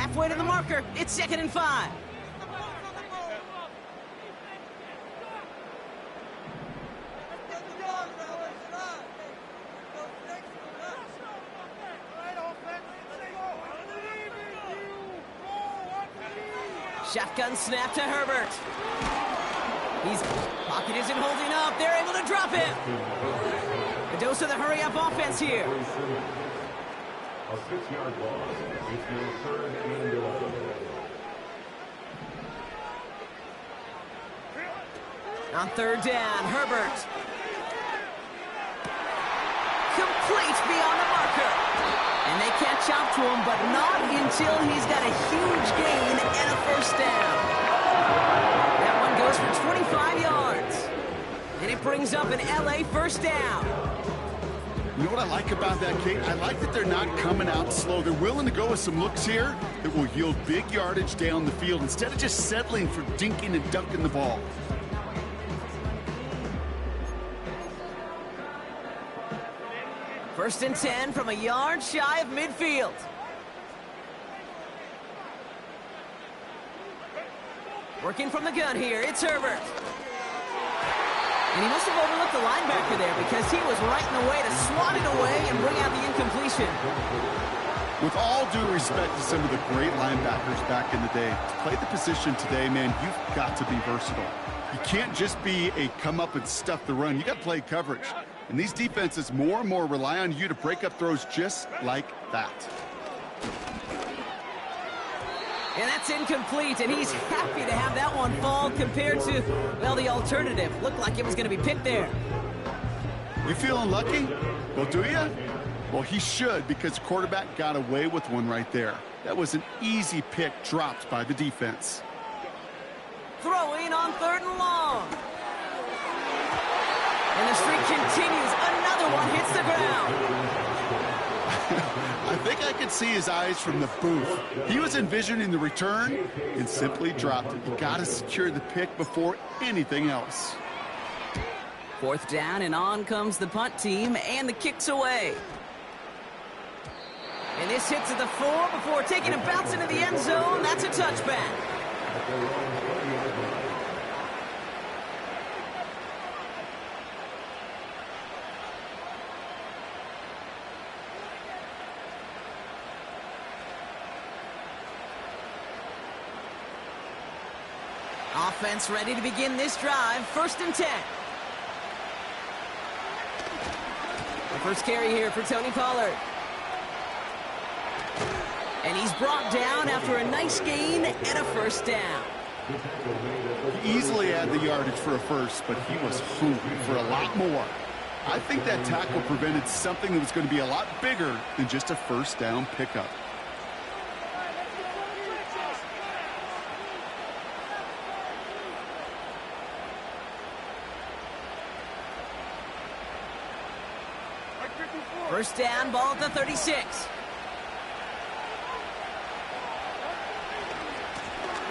Halfway to the marker. It's 2nd and 5. Shotgun snap to Herbert. His pocket isn't holding up. They're able to drop him. A dose of the hurry-up offense here. A 6-yard loss. It's your 3rd and 11. On 3rd down, Herbert. Complete beyond the marker. And they catch up to him, but not until he's got a huge gain and a 1st down. That one goes for 25 yards. And it brings up an LA 1st down. You know what I like about that kick? I like that they're not coming out slow. They're willing to go with some looks here that will yield big yardage down the field instead of just settling for dinking and dunking the ball. First and 10 from a yard shy of midfield. Working from the gun here, it's Herbert. And he must have overlooked the linebacker there because he was right in the way to swat it away and bring out the incompletion. With all due respect to some of the great linebackers back in the day, to play the position today, man, you've got to be versatile. You can't just be a come up and stuff the run. You got to play coverage. And these defenses more and more rely on you to break up throws just like that. And that's incomplete, and he's happy to have that one fall compared to, well, the alternative. Looked like it was going to be picked there. You feeling lucky? Well, do you? Well, he should, because the quarterback got away with one right there. That was an easy pick dropped by the defense. Throwing on 3rd and long. And the streak continues. Another one hits the ground. I think I could see his eyes from the booth. He was envisioning the return and simply dropped it. You got to secure the pick before anything else. 4th down, and on comes the punt team, and the kick's away. And this hits at the 4 before taking a bounce into the end zone. That's a touchback. Offense ready to begin this drive. 1st and 10. The first carry here for Tony Pollard. And he's brought down after a nice gain and a 1st down. He easily had the yardage for a first, but he was hungry for a lot more. I think that tackle prevented something that was going to be a lot bigger than just a 1st down pickup. First down, ball at the 36.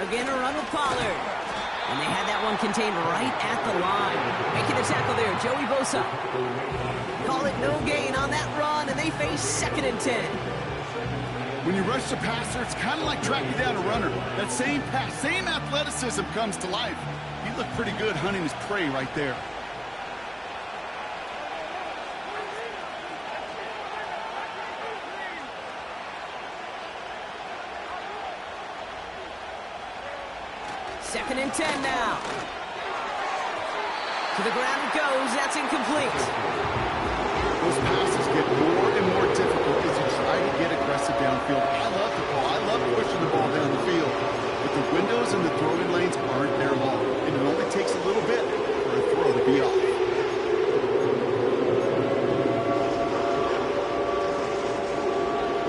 Again, a run with Pollard. And they had that one contained right at the line. Making the tackle there, Joey Bosa. Call it no gain on that run, and they face 2nd and 10. When you rush the passer, it's kind of like tracking down a runner. That same pass, same athleticism comes to life. He looked pretty good hunting his prey right there. Second and 10 now. To the ground it goes. That's incomplete. Those passes get more and more difficult as you try to get aggressive downfield. I love the ball. I love pushing the ball down the field. But the windows and the throwing lanes aren't there long. And it only takes a little bit for a throw to be off.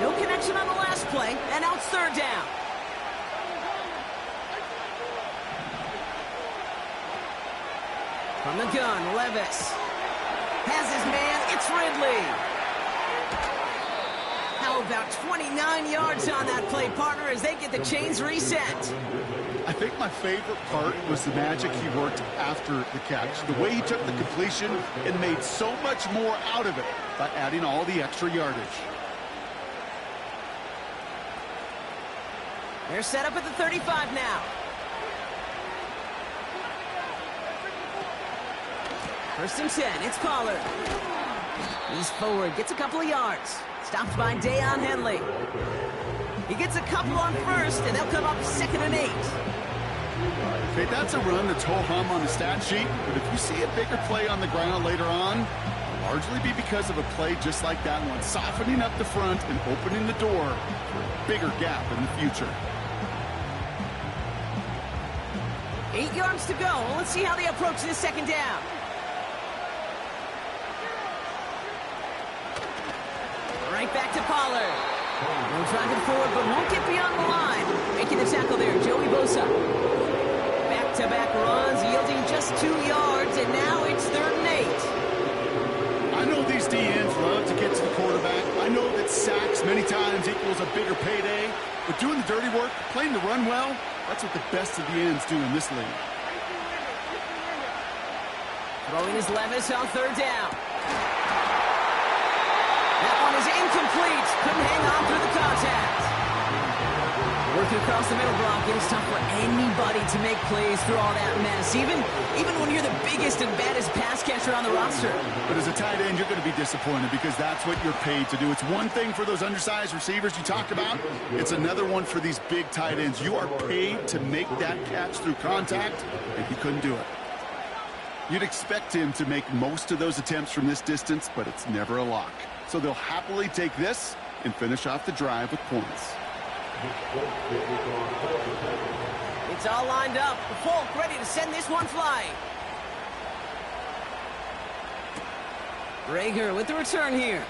No connection on the last play. And now it's 3rd down. From the gun, Levis has his man. It's Ridley. How about 29 yards on that play, partner, as they get the chains reset? I think my favorite part was the magic he worked after the catch. The way he took the completion and made so much more out of it by adding all the extra yardage. They're set up at the 35 now. First and 10, it's Pollard. He's forward, gets a couple of yards. Stopped by Deion Henley. He gets a couple on first, and they'll come up 2nd and 8. Okay, that's a run that's ho-hum on the stat sheet, but if you see a bigger play on the ground later on, it'll largely be because of a play just like that one, softening up the front and opening the door for a bigger gap in the future. 8 yards to go. Let's see how they approach this 2nd down. Right back to Pollard. No driving forward, but won't get beyond the line. Making the tackle there, Joey Bosa. Back-to-back runs, yielding just 2 yards, and now it's 3rd and 8. I know these DNs love to get to the quarterback. I know that sacks many times equals a bigger payday, but doing the dirty work, playing the run well, that's what the best of the ends do in this league. Throwing is Levis on 3rd down. That one is incomplete. Couldn't hang on through the contact. Working across the middle block, it's tough for anybody to make plays through all that mess, even when you're the biggest and baddest pass catcher on the roster. But as a tight end, you're going to be disappointed because that's what you're paid to do. It's one thing for those undersized receivers you talk about. It's another one for these big tight ends. You are paid to make that catch through contact, and he couldn't do it. You'd expect him to make most of those attempts from this distance, but it's never a lock. So they'll happily take this and finish off the drive with points. It's all lined up. Folk ready to send this one flying. Rager with the return here.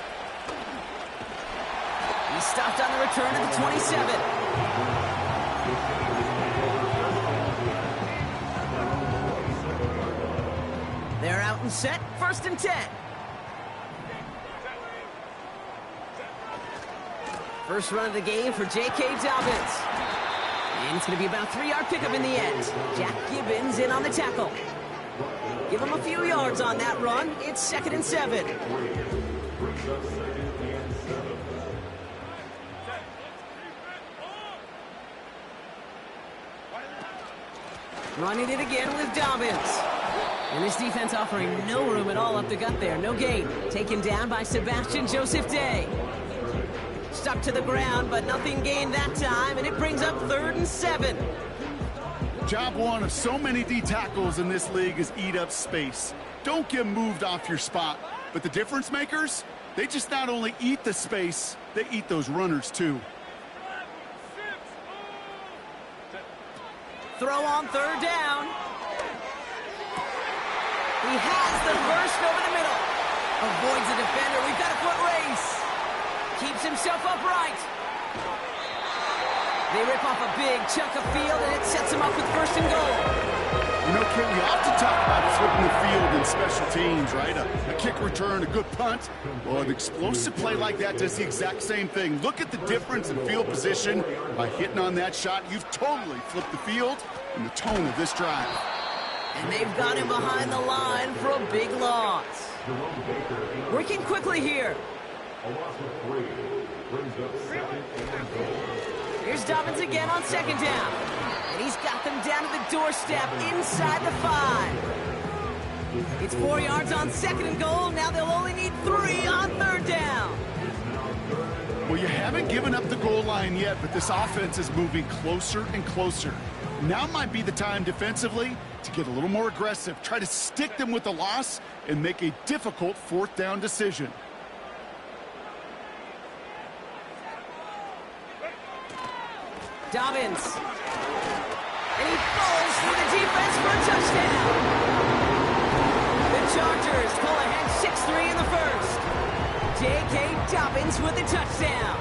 He stopped on the return at the 27. They're out and set. 1st and 10. First run of the game for J.K. Dobbins. And it's going to be about a 3-yard pickup in the end. Jack Gibbons in on the tackle. Give him a few yards on that run. It's 2nd and 7. Running it again with Dobbins. And this defense offering no room at all up the gut there. No gain. Taken down by Sebastian Joseph Day. Stuck to the ground, but nothing gained that time, and it brings up 3rd and 7. Job one of so many D tackles in this league is eat up space. Don't get moved off your spot. But the difference makers, they just not only eat the space, they eat those runners too. Throw on 3rd down. He has the burst over the middle. Avoids the defender. We've got a foot race. Keeps himself upright. They rip off a big chunk of field, and it sets him up with 1st and goal. You know, Ken, we often talk about flipping the field in special teams, right? A kick return, a good punt. Well, an explosive play like that does the exact same thing. Look at the difference in field position. By hitting on that shot, you've totally flipped the field and the tone of this drive. And they've got him behind the line for a big loss. Working quickly here. Here's Dobbins again on 2nd down. And he's got them down to the doorstep inside the 5. It's 4 yards on 2nd and goal. Now they'll only need 3 on 3rd down. Well, you haven't given up the goal line yet, but this offense is moving closer and closer. Now might be the time defensively to get a little more aggressive. Try to stick them with the loss and make a difficult 4th down decision. Dobbins. And he falls through the defense for a touchdown. The Chargers pull ahead 6-3 in the 1st. J.K. Dobbins with the touchdown.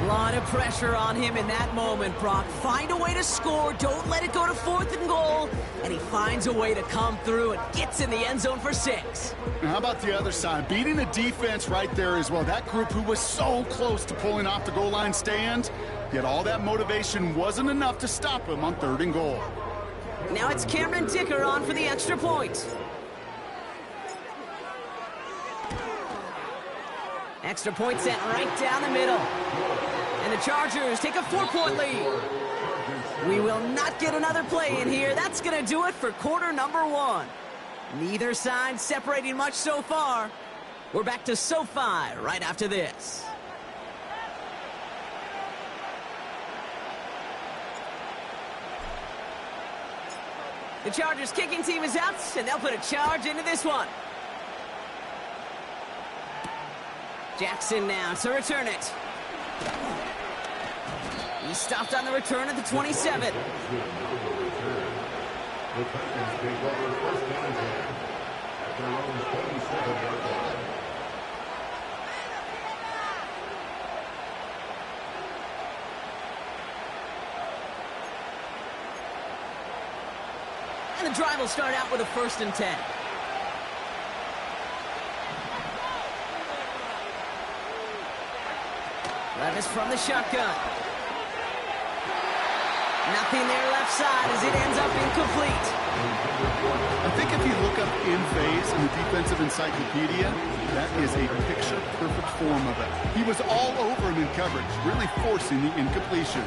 A lot of pressure on him in that moment, Brock. Find a way to score. Don't let it go to 4th and goal. And he finds a way to come through and gets in the end zone for 6. Now, how about the other side? Beating the defense right there as well. That group who was so close to pulling off the goal line stand, yet all that motivation wasn't enough to stop him on 3rd and goal. Now it's Cameron Dicker on for the extra point. Extra point sent right down the middle. And the Chargers take a 4-point lead. We will not get another play in here. That's going to do it for quarter number 1. Neither side separating much so far. We're back to SoFi right after this. The Chargers kicking team is out, and they'll put a charge into this one. Jackson now to return it. He stopped on the return at the 27. The Titans take over first and 10 at their own 27-yard line. And the drive will start out with a 1st and 10. Levis from the shotgun. Nothing there left side as it ends up incomplete. I think if you look up in phase in the defensive encyclopedia, that is a picture-perfect form of it. He was all over him in coverage, really forcing the incompletion.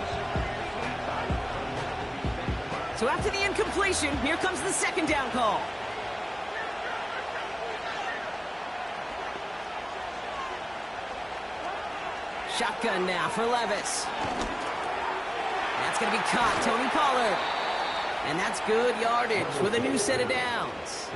So after the incompletion, here comes the 2nd down call. Shotgun now for Levis. That's going to be caught, Tony Pollard. And that's good yardage with a new set of downs.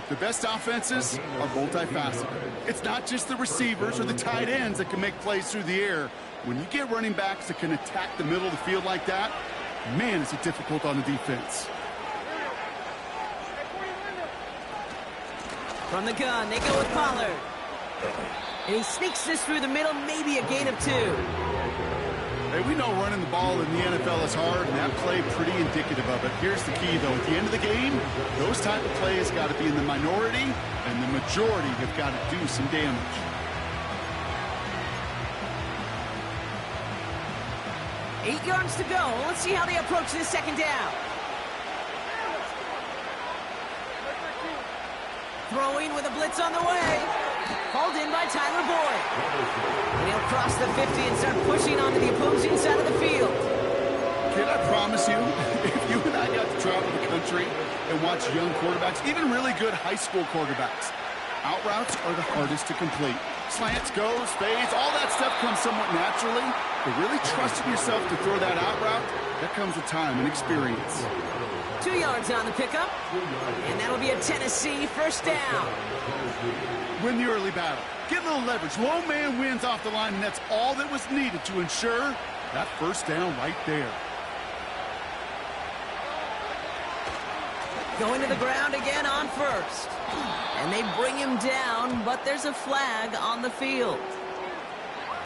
The best offenses are multifaceted. It's not just the receivers or the tight ends that can make plays through the air. When you get running backs that can attack the middle of the field like that, man, is it difficult on the defense. From the gun, they go with Pollard. And he sneaks this through the middle, maybe a gain of 2. Hey, we know running the ball in the NFL is hard, and that play pretty indicative of it. Here's the key, though. At the end of the game, those type of plays got to be in the minority, and the majority have got to do some damage. Eight yards to go. Let's see how they approach this 2nd down. Throwing with a blitz on the way. Hauled in by Tyler Boyd. And he'll cross the 50 and start pushing onto the opposing side of the field. Kid, I promise you, if you and I got to travel the country and watch young quarterbacks, even really good high school quarterbacks, out routes are the hardest to complete. Slants, goes, fades, all that stuff comes somewhat naturally, but really trusting yourself to throw that out route, that comes with time and experience. 2 yards on the pickup, and that'll be a Tennessee 1st down. Win the early battle. Get a little leverage. Low man wins off the line, and that's all that was needed to ensure that 1st down right there. Going to the ground again on 1st. And they bring him down, but there's a flag on the field.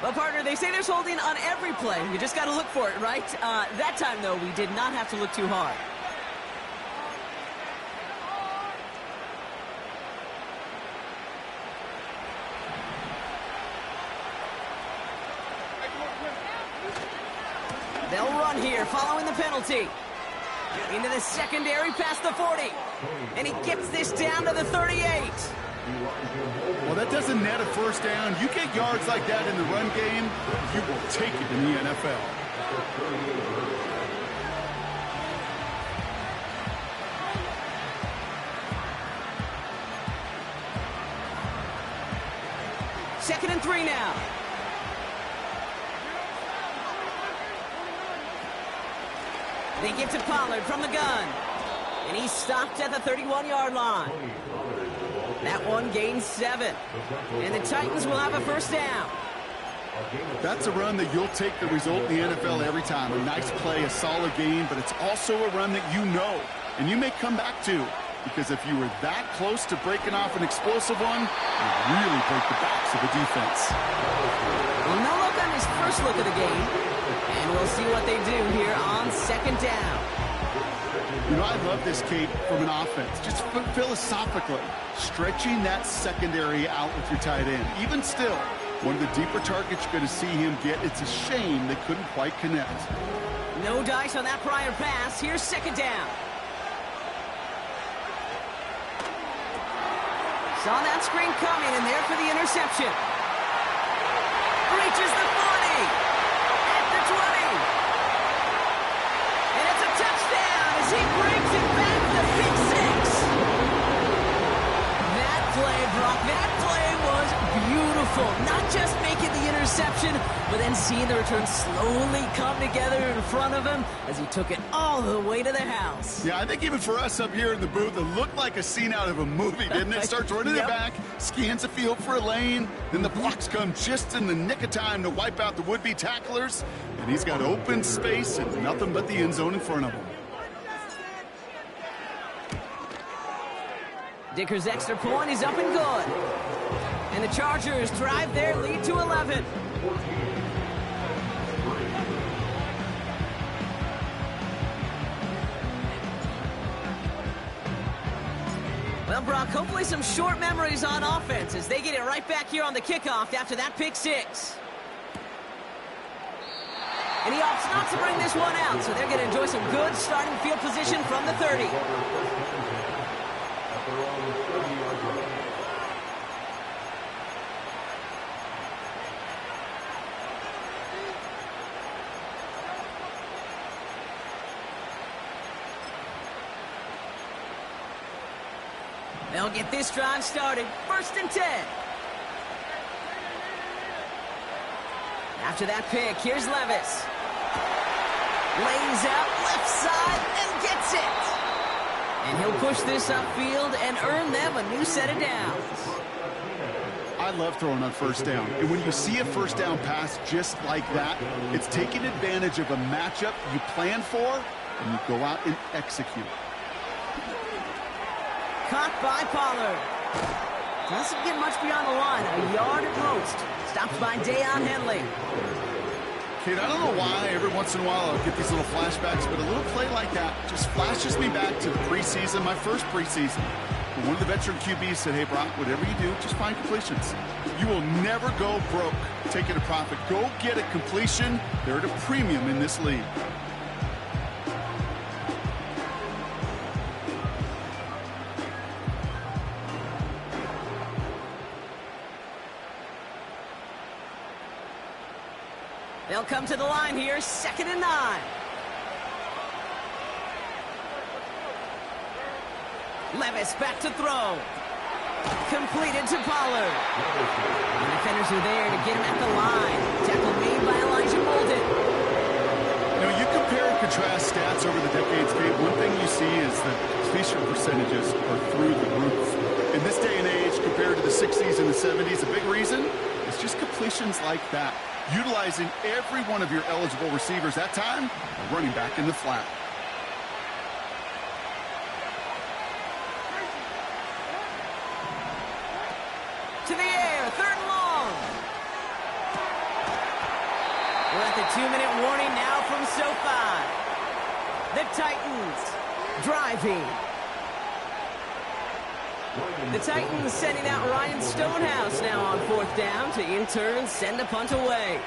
Well, partner, they say there's holding on every play. You just got to look for it, right? That time, though, we did not have to look too hard. They'll run here following the penalty. Into the secondary past the 40. And he gets this down to the 38. Well, that doesn't net a 1st down. You get yards like that in the run game, you will take it in the NFL. Second and 3 now. They get to Pollard from the gun. And he's stopped at the 31-yard line. That one gains 7. And the Titans will have a 1st down. That's a run that you'll take the result in the NFL every time. A nice play, a solid game, but it's also a run that you know and you may come back to. Because if you were that close to breaking off an explosive one, you really break the backs of the defense. Well, no look on his first look of the game. And we'll see what they do here on 2nd down. You know, I love this, Kate, from an offense. Just philosophically, stretching that secondary out with your tight end. Even still, one of the deeper targets you're going to see him get. It's a shame they couldn't quite connect. No dice on that prior pass. Here's second down. Saw that screen coming, and there for the interception. Reaches the 40. At the 20. And it's a touchdown as he brings it back to the pick six. That play, Brock, that play was beautiful. Not just making the interception, but then seeing the return slowly come together in front of him as he took it all the way to the house. Yeah, I think even for us up here in the booth, it looked like a scene out of a movie, didn't it? Starts running it back, scans the field for a lane, then the blocks come just in the nick of time to wipe out the would-be tacklers, and he's got open space and nothing but the end zone in front of him. Dicker's extra point is up and good. And the Chargers drive their lead to 11. Well, Brock, hopefully some short memories on offense as they get it right back here on the kickoff after that pick six. And he opts not to bring this one out, so they're going to enjoy some good starting field position from the 30. They'll get this drive started. 1st and 10. After that pick, here's Levis. Lays out left side and gets it. And he'll push this upfield and earn them a new set of downs. I love throwing on 1st down. And when you see a 1st down pass just like that, it's taking advantage of a matchup you plan for, and you go out and execute. Caught by Pollard. Doesn't get much beyond the line. A yard at most. Stopped by Deion Henley. Kate, I don't know why every once in a while I'll get these little flashbacks, but a little play like that just flashes me back to the preseason, my first preseason. One of the veteran QBs said, hey, Brock, whatever you do, just find completions. You will never go broke taking a profit. Go get a completion. They're at a premium in this league. They'll come to the line here, 2nd and 9. Levis back to throw. Completed to Pollard. The defenders are there to get him at the line. Tackle made by Elijah Molden. You know, you compare and contrast stats over the decades, Kate. One thing you see is that completion percentages are through the roof. In this day and age, compared to the 60s and the 70s, a big reason is just completions like that. Utilizing every one of your eligible receivers that time, a running back in the flat. To the air, 3rd and long. We're at the 2-minute warning now from SoFi. The Titans driving. The Titans sending out Ryan Stonehouse now on 4th down to in turn send a punt away.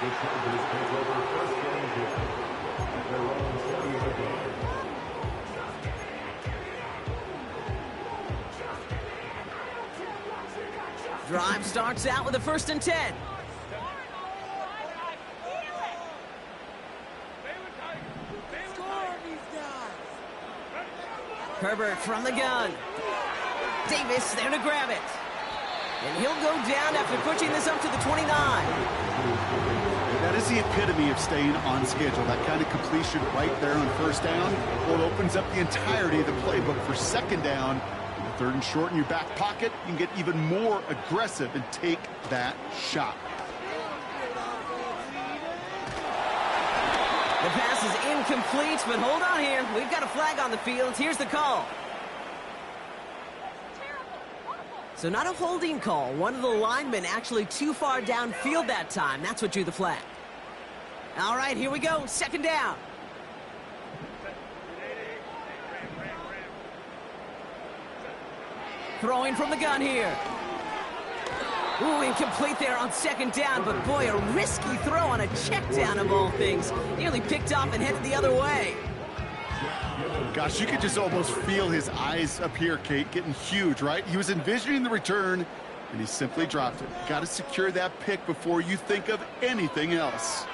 The Chargers take over 1st and 10 at their own 40-yard line. Drive starts out with a 1st and 10. Herbert from the gun. Davis there to grab it. And he'll go down after pushing this up to the 29. That is the epitome of staying on schedule. That kind of completion right there on 1st down. Well, it opens up the entirety of the playbook for 2nd down. 3rd and short in your back pocket, you can get even more aggressive and take that shot. The pass is incomplete, but hold on here. We've got a flag on the field. Here's the call. So not a holding call. One of the linemen actually too far downfield that time. That's what drew the flag. All right, here we go. Second down. Throwing from the gun here. Ooh, incomplete there on second down, but boy, a risky throw on a check down of all things. Nearly picked off and headed the other way. Gosh, you could just almost feel his eyes up here, Kate, getting huge, right? He was envisioning the return, and he simply dropped it. Got to secure that pick before you think of anything else.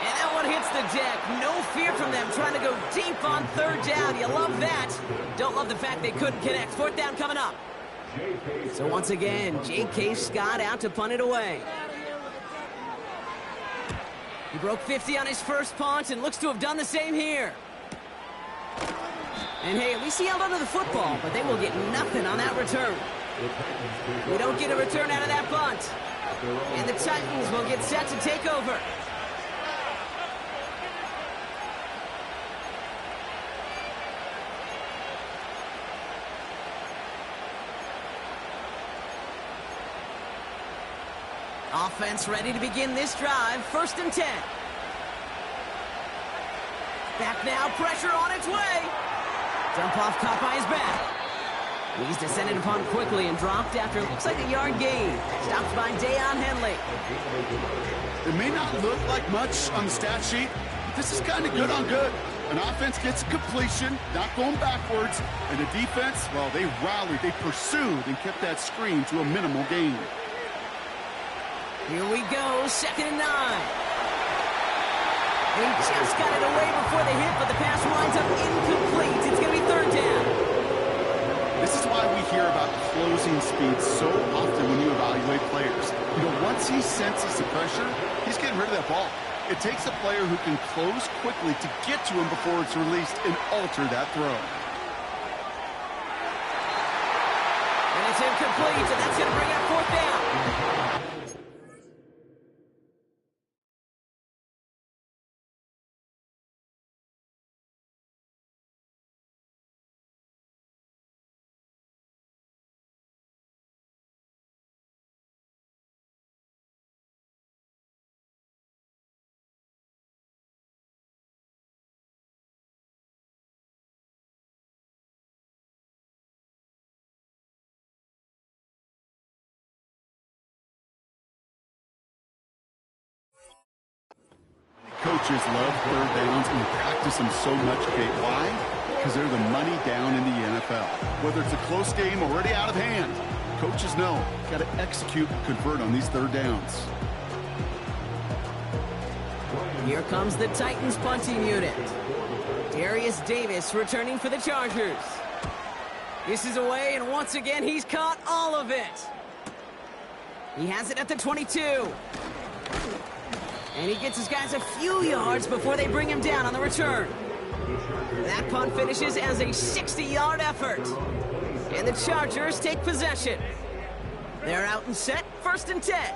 And that one hits the deck. No fear from them trying to go deep on third down. You love that. Don't love the fact they couldn't connect. Fourth down coming up. So once again, J.K. Scott out to punt it away. He broke 50 on his first punt and looks to have done the same here. And hey, at least he held onto the football, but they will get nothing on that return. We don't get a return out of that punt. And the Titans will get set to take over. Offense ready to begin this drive. First and 10. Back now, pressure on its way. Dump off caught by his back. He's descended upon quickly and dropped after looks like a yard gain. Stopped by Deion Henley. It may not look like much on the stat sheet, but this is kind of good on good. An offense gets completion, not going backwards, and the defense, well, they rallied, they pursued, and kept that screen to a minimal gain. Here we go, second and 9. He just got it away before the hit, but the pass winds up incomplete. It's going to be third down. This is why we hear about closing speed so often when you evaluate players. You know, once he senses the pressure, he's getting rid of that ball. It takes a player who can close quickly to get to him before it's released and alter that throw. And it's incomplete, and that's going to bring up fourth down. Coaches love third downs and practice them so much, Kate. Why? Because they're the money down in the NFL. Whether it's a close game already out of hand, coaches know got to execute and convert on these third downs. Here comes the Titans punting unit. Darius Davis returning for the Chargers. This is away, and once again, he's caught all of it. He has it at the 22. And he gets his guys a few yards before they bring him down on the return. That punt finishes as a 60-yard effort. And the Chargers take possession. They're out and set, first and 10.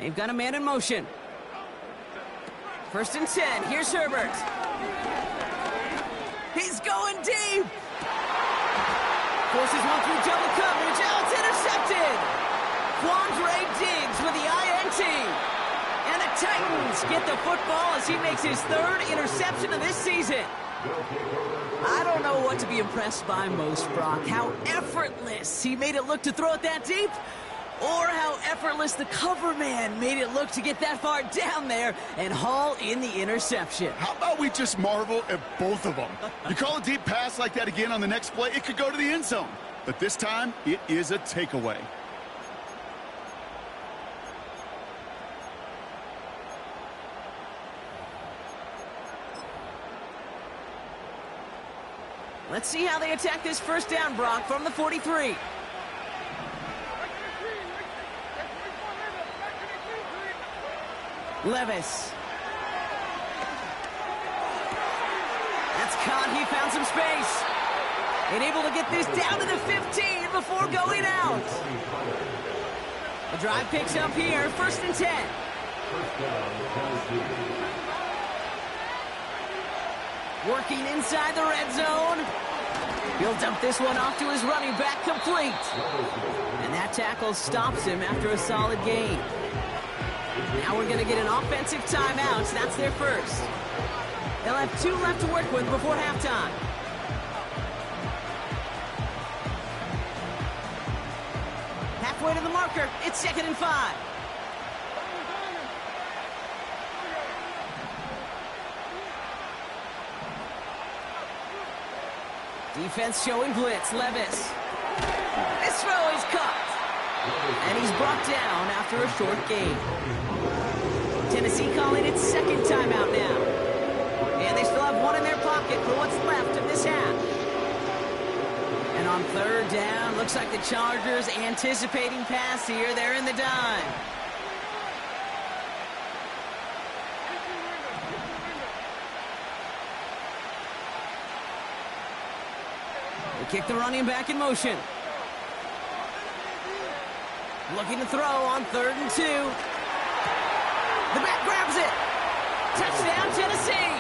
They've got a man in motion. First and 10, here's Herbert. He's going deep. Forces one through double coverage. Oh, it's intercepted. Quandre Diggs with the INT. And the Titans get the football as he makes his third interception of this season. I don't know what to be impressed by most, Brock. How effortless he made it look to throw it that deep, or how effortless the cover man made it look to get that far down there and haul in the interception. How about we just marvel at both of them? You call a deep pass like that again on the next play, it could go to the end zone. But this time, it is a takeaway. Let's see how they attack this first down, Brock, from the 43. Levis. That's caught. He found some space. And able to get this down to the 15 before going out. The drive picks up here, first and 10. Working inside the red zone. He'll dump this one off to his running back, complete. And that tackle stops him after a solid gain. Now we're going to get an offensive timeout. That's their first. They'll have 2 left to work with before halftime. Halfway to the marker. It's 2nd and 5. Defense showing blitz. Levis. This throw is caught. And he's brought down after a short gain. Tennessee calling its 2nd timeout now. And they still have 1 in their pocket for what's left of this half. And on 3rd down, looks like the Chargers anticipating pass here. They're in the dime. They kick the running back in motion. Looking to throw on 3rd and 2. The back grabs it. Touchdown, Tennessee.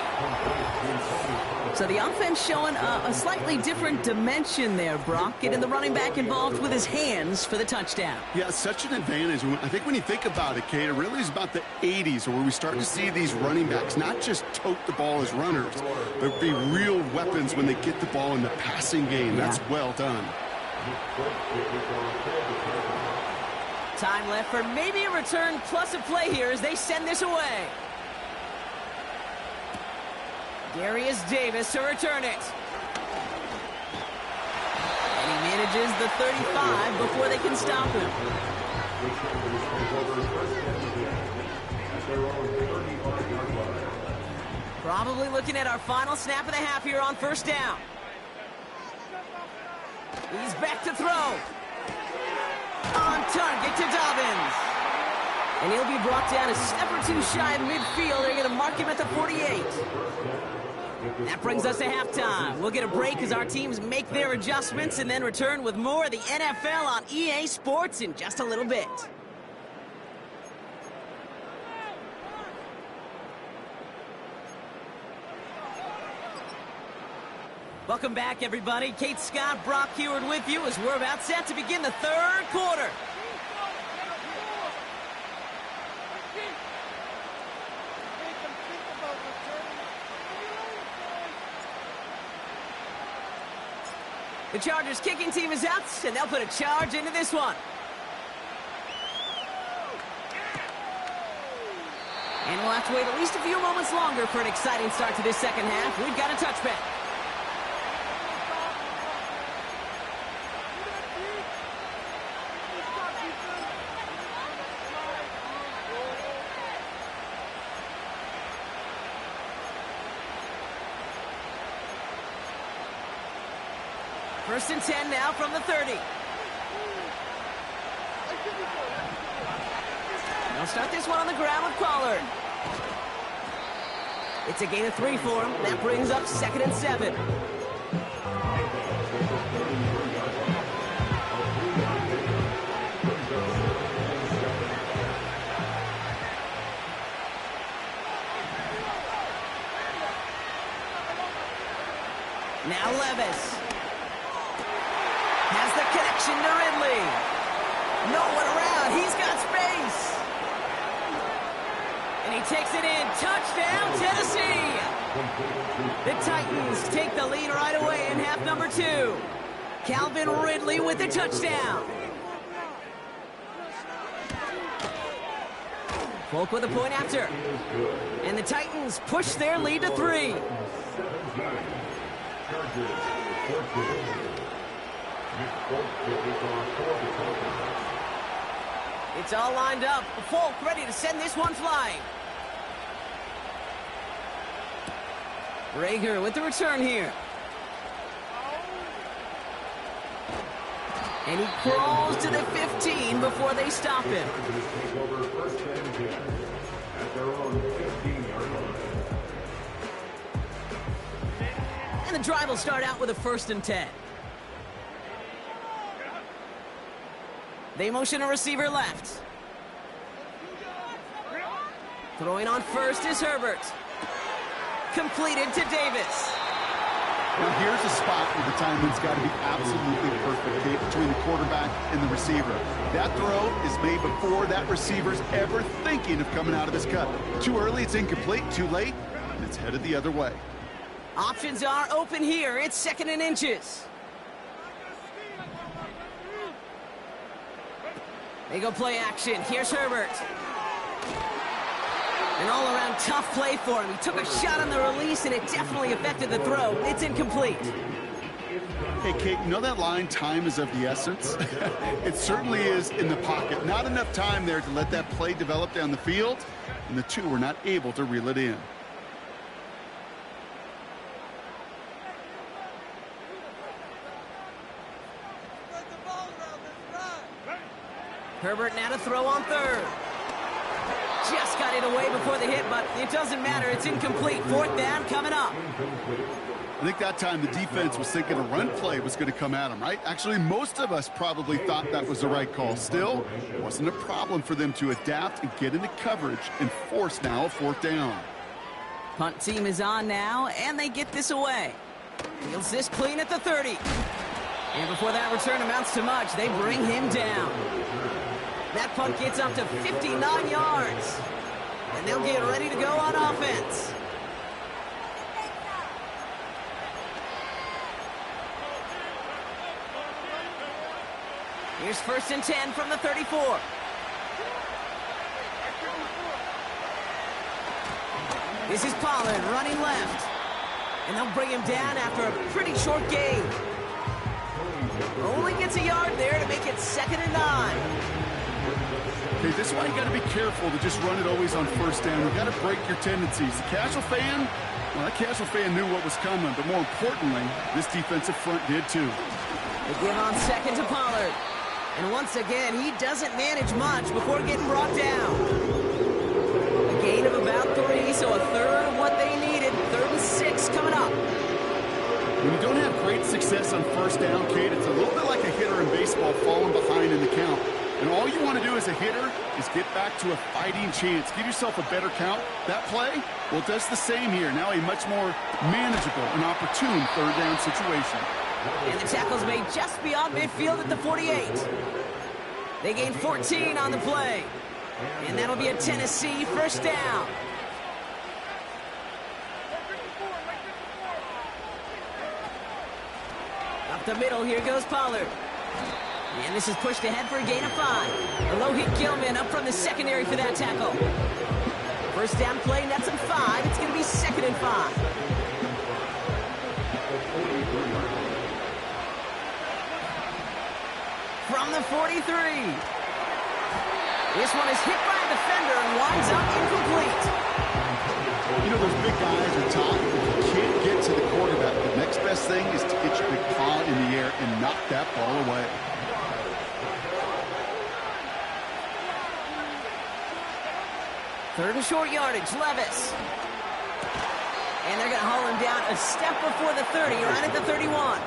So the offense showing a slightly different dimension there, Brock. Getting the running back involved with his hands for the touchdown. Yeah, such an advantage. I think when you think about it, Kate, it really is about the 80s where we start to see these running backs not just tote the ball as runners, but be real weapons when they get the ball in the passing game. Yeah. That's well done. Time left for maybe a return plus a play here as they send this away. Darius Davis to return it. And he manages the 35 before they can stop him. Probably looking at our final snap of the half here on 1st down. He's back to throw. On target to Dobbins. And he'll be brought down a step or 2 shy of midfield. They're going to mark him at the 48. That brings us to halftime. We'll get a break as our teams make their adjustments and then return with more of the NFL on EA Sports in just a little bit. Welcome back, everybody. Kate Scott, Brock Huard with you as we're about set to begin the 3rd quarter. The Chargers kicking team is out, and they'll put a charge into this one. And we'll have to wait at least a few moments longer for an exciting start to this 2nd half. We've got a touchback. First and 10 now from the 30. They'll start this one on the ground with Pollard. It's a gain of 3 for him. That brings up 2nd and 7. Now Levis. Has the connection to Ridley. No one around. He's got space. And he takes it in. Touchdown, Tennessee. The Titans take the lead right away in half number 2. Calvin Ridley with the touchdown. Folk with a point after. And the Titans push their lead to 3. It's all lined up. Folk ready to send this one flying. Rager with the return here. And he crawls to the 15 before they stop him. And the drive will start out with a 1st and 10. They motion a receiver left. Throwing on 1st is Herbert. Completed to Davis. Now here's a spot where the timing's got to be absolutely perfect, Kate, between the quarterback and the receiver. That throw is made before that receiver's ever thinking of coming out of his cut. Too early, it's incomplete. Too late, and it's headed the other way. Options are open here. It's 2nd and inches. They go play action. Here's Herbert. An all-around tough play for him. He took a shot on the release, and it definitely affected the throw. It's incomplete. Hey, Kate, you know that line, time is of the essence? It certainly is in the pocket. Not enough time there to let that play develop down the field, and the two were not able to reel it in. Herbert now to throw on 3rd. Just got it away before the hit, but it doesn't matter. It's incomplete. 4th down coming up. I think that time the defense was thinking a run play was going to come at them, right? Actually, most of us probably thought that was the right call. Still, it wasn't a problem for them to adapt and get into coverage and force now a 4th down. Punt team is on now, and they get this away. Fields this clean at the 30. And before that return amounts to much, they bring him down. That punt gets up to 59 yards. And they'll get ready to go on offense. Here's 1st and 10 from the 34. This is Pollard running left. And they'll bring him down after a pretty short gain. Only gets a yard there to make it 2nd and 9. Okay, this is why you got to be careful to just run it always on 1st down. You've got to break your tendencies. The casual fan, well, that casual fan knew what was coming, but more importantly, this defensive front did too. They give on 2nd to Pollard. And once again, he doesn't manage much before getting brought down. A gain of about 3, so a 1/3 of what they needed. 3rd and 6 coming up. When you don't have great success on 1st down, Kate, it's a little bit like a hitter in baseball falling behind in the count. And all you want to do as a hitter is get back to a fighting chance. Give yourself a better count. That play, well, it does the same here. Now a much more manageable and opportune 3rd down situation. And the tackle's made just beyond midfield at the 48. They gain 14 on the play. And that'll be a Tennessee 1st down. Up the middle, here goes Pollard. And this is pushed ahead for a gain of 5. A low hit Gilman up from the secondary for that tackle. 1st down play, nets him 5. It's going to be 2nd and 5. From the 43. This one is hit by a defender and winds up incomplete. You know, those big guys are taught if you can't get to the quarterback, the next best thing is to get your big paw in the air and knock that ball away. 3rd and short yardage, Levis. And they're going to haul him down a step before the 30, right at the 31.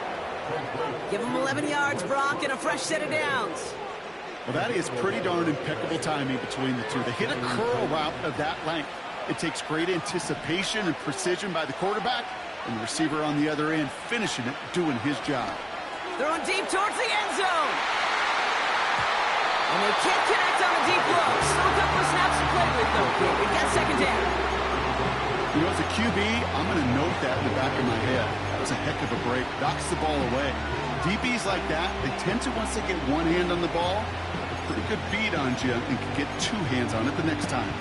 Give him 11 yards, Brock, and a fresh set of downs. Well, that is pretty darn impeccable timing between the two. They hit a curl route of that length. It takes great anticipation and precision by the quarterback, and the receiver on the other end finishing it, doing his job. Throwing deep towards the end zone. And they can't connect on the deep low. Still a couple of snaps to play with, though. We got 2nd down. You know, as a QB, I'm going to note that in the back of my head. That was a heck of a break. Knocks the ball away. DBs like that, they tend to, once they get one hand on the ball, have a pretty good beat on you and can get 2 hands on it the next time.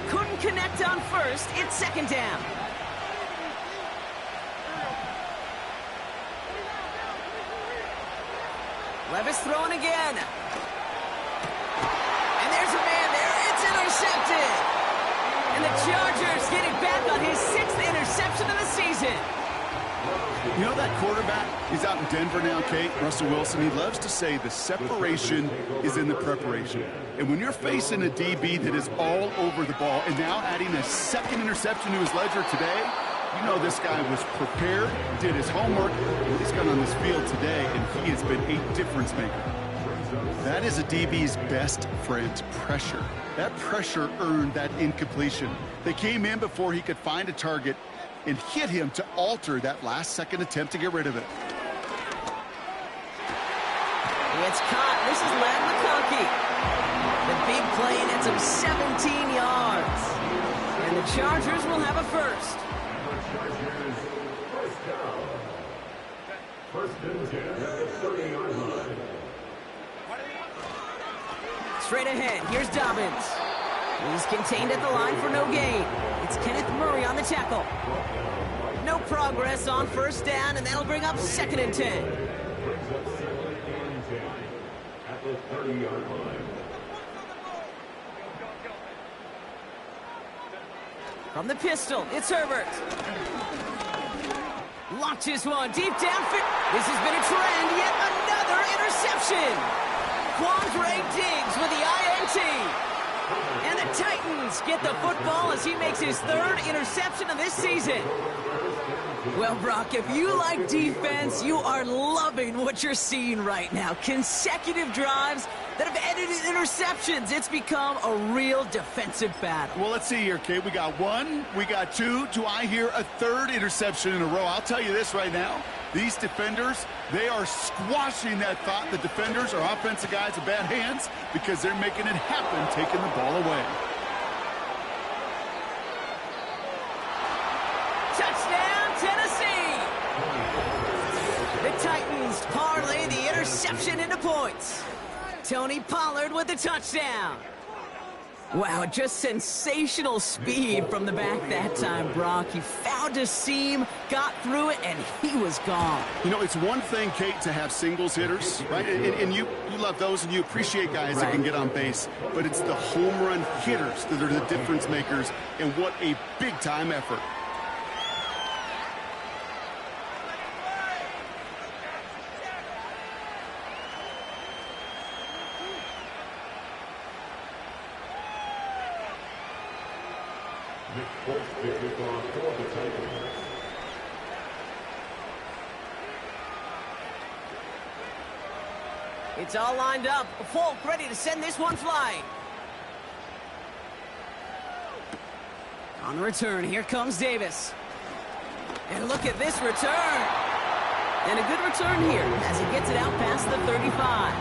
Couldn't connect on 1st. It's 2nd down. Levis throwing again. And there's a man there. It's intercepted. And the Chargers get it back on his 6th interception of the season. You know that quarterback? He's out in Denver now, Kate. Russell Wilson, he loves to say the separation is in the preparation. And when you're facing a DB that is all over the ball and now adding a 2nd interception to his ledger today, you know this guy was prepared, did his homework, and he's gone on this field today, and he has been a difference maker. That is a DB's best friend, pressure. That pressure earned that incompletion. They came in before he could find a target and hit him to alter that last-second attempt to get rid of it. It's caught. This is Ladd McConkey. The big play nets him 17 yards. And the Chargers will have a first. First and 10 at the 30-yard line. Straight ahead, here's Dobbins. He's contained at the line for no gain. It's Kenneth Murray on the tackle. No progress on first down, and that'll bring up 2nd and 10. Brings up 2nd and 10 at the 30-yard line. From the pistol, it's Herbert. Launches one deep downfield. This has been a trend. Yet another interception. Quandre Diggs with the INT. And the Titans get the football as he makes his 3rd interception of this season. Well, Brock, if you like defense, you are loving what you're seeing right now. Consecutive drives that have ended in interceptions. It's become a real defensive battle. Well, let's see here, Kate. We got 1, we got 2. Do I hear a 3rd interception in a row? I'll tell you this right now. These defenders, they are squashing that thought. The defenders are offensive guys with bad hands because they're making it happen, taking the ball away. Touchdown, Tennessee! The Titans parlay the interception into points. Tony Pollard with the touchdown. Wow, just sensational speed from the back that time, Brock. He found a seam, got through it, and he was gone. You know, it's one thing, Kate, to have singles hitters, right? And you love those, and you appreciate guys that can get on base. But it's the home run hitters that are the difference makers, and what a big-time effort. Nick Folk to kick off for the Titans. It's all lined up. Folk ready to send this one flying. On the return, here comes Davis. And look at this return. And a good return here as he gets it out past the 35.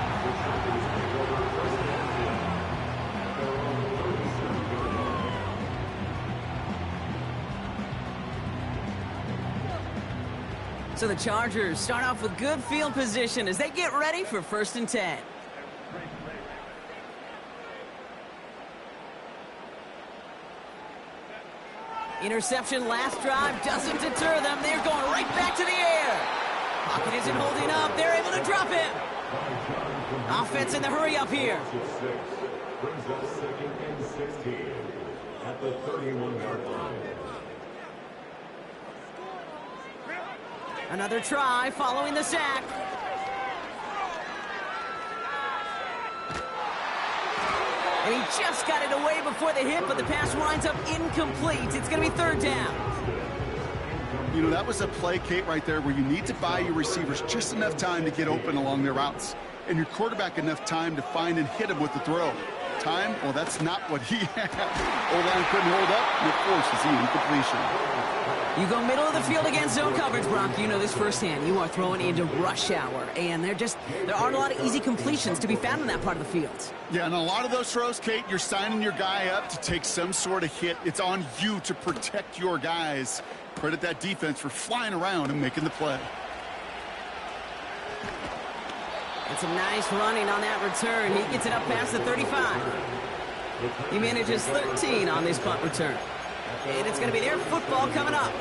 So the Chargers start off with good field position as they get ready for 1st and 10. Interception last drive doesn't deter them. They're going right back to the air. Pocket isn't holding up. They're able to drop him. Offense in the hurry up here. Brings up 2nd and 16 at the 31-yard line. Another try following the sack. And he just got it away before the hit, but the pass winds up incomplete. It's going to be 3rd down. You know, that was a play, Kate, right there where you need to buy your receivers just enough time to get open along their routes, and your quarterback enough time to find and hit him with the throw. Time? Well, that's not what he had. O-line couldn't hold up, and it forces the incompletion. You go middle of the field against zone coverage, Brock. You know this firsthand. You are throwing into rush hour, and there aren't a lot of easy completions to be found in that part of the field. Yeah, and a lot of those throws, Kate, you're signing your guy up to take some sort of hit. It's on you to protect your guys. Credit that defense for flying around and making the play. And some nice running on that return. He gets it up past the 35. He manages 13 on this punt return. And it's going to be their football coming up.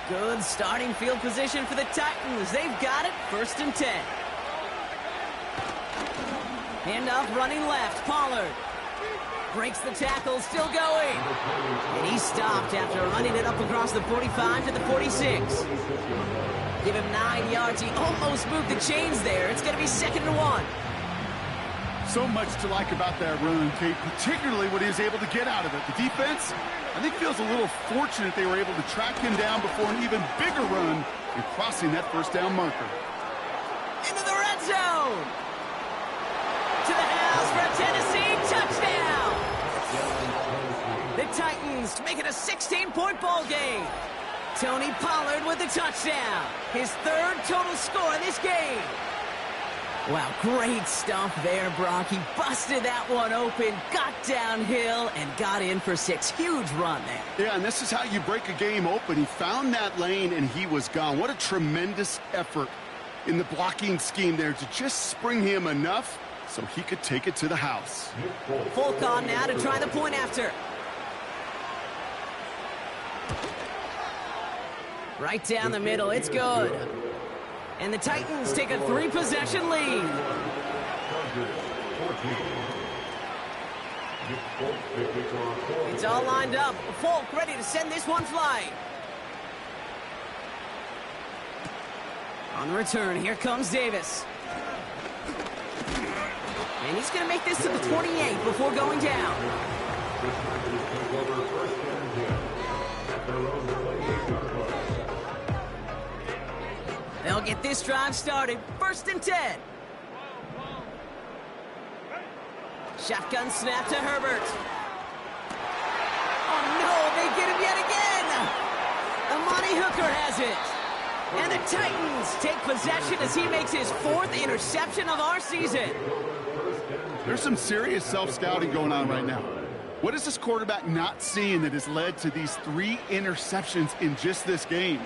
Good starting field position for the Titans. They've got it, 1st and 10. Handoff running left, Pollard. Breaks the tackle, still going. And he stopped after running it up across the 45 to the 46. Give him 9 yards. He almost moved the chains there. It's going to be 2nd and 1. So much to like about that run, Kate, particularly what he was able to get out of it. The defense, I think, feels a little fortunate they were able to track him down before an even bigger run and crossing that first down marker. Into the red zone. To the house for a Tennessee touchdown. The Titans make it a 16-point ball game. Tony Pollard with the touchdown. His third total score in this game. Wow, great stuff there, Brock. He busted that one open, got downhill, and got in for 6. Huge run there. Yeah, and this is how you break a game open. He found that lane, and he was gone. What a tremendous effort in the blocking scheme there to just spring him enough so he could take it to the house. Folk on now to try the point after. Right down the middle, it's good. And the Titans take a 3-possession lead. It's all lined up. Folk ready to send this one flying. On the return, here comes Davis. And he's going to make this to the 28 before going down. They'll get this drive started. 1st and 10. Shotgun snap to Herbert. Oh, no, they get him yet again. Amani Hooker has it. And the Titans take possession as he makes his 4th interception of our season. There's some serious self-scouting going on right now. What is this quarterback not seeing that has led to these 3 interceptions in just this game?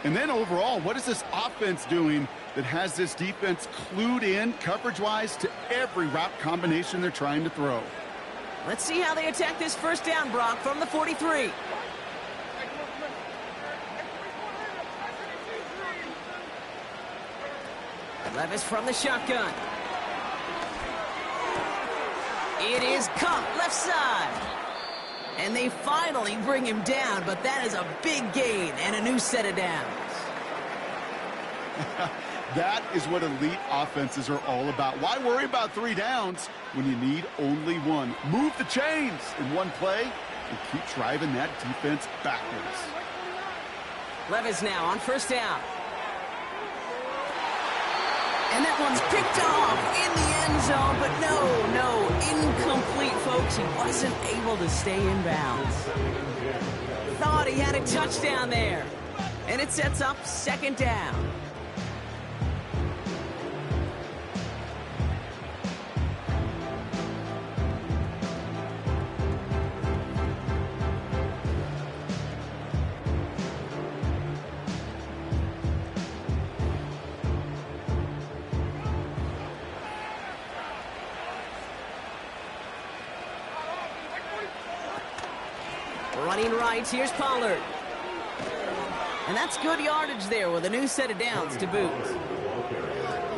And then overall, what is this offense doing that has this defense clued in coverage-wise to every route combination they're trying to throw? Let's see how they attack this first down, Brock, from the 43. Levis from the shotgun. It is Cup, left side. And they finally bring him down, but that is a big gain and a new set of downs. That is what elite offenses are all about. Why worry about 3 downs when you need only 1? Move the chains in one play and keep driving that defense backwards. Levis now on first down. And that one's picked off in the end zone, but no, incomplete, folks. He wasn't able to stay in bounds. Thought he had a touchdown there. And it sets up 2nd down. Running right, here's Pollard. And that's good yardage there with a new set of downs to boot.